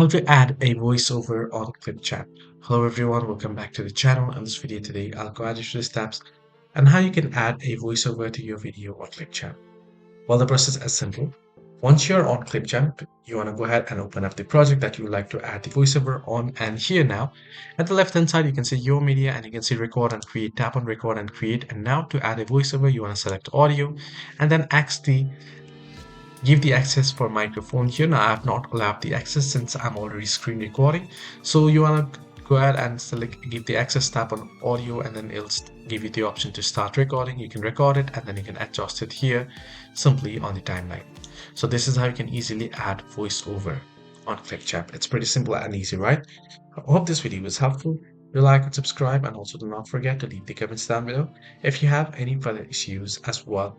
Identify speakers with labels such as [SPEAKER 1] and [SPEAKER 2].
[SPEAKER 1] How to add a voiceover on ClipChamp. Hello everyone, welcome back to the channel. In this video today, I'll guide you through the steps and how you can add a voiceover to your video on ClipChamp. Well, the process is simple. Once you're on ClipChamp, you want to go ahead and open up the project that you would like to add the voiceover on. And here now, at the left hand side, you can see your media and you can see record and create. Tap on record and create. And now to add a voiceover, you want to select audio and then give the access for microphone. Here now I have not allowed the access since I'm already screen recording. So you want to go ahead and select give the access, tap on audio, and then it'll give you the option to start recording. You can record it and then you can adjust it here simply on the timeline. So this is how you can easily add voiceover on ClipChamp. It's pretty simple and easy, right? I hope this video was helpful. Do like and subscribe, and also do not forget to leave the comments down below if you have any further issues as well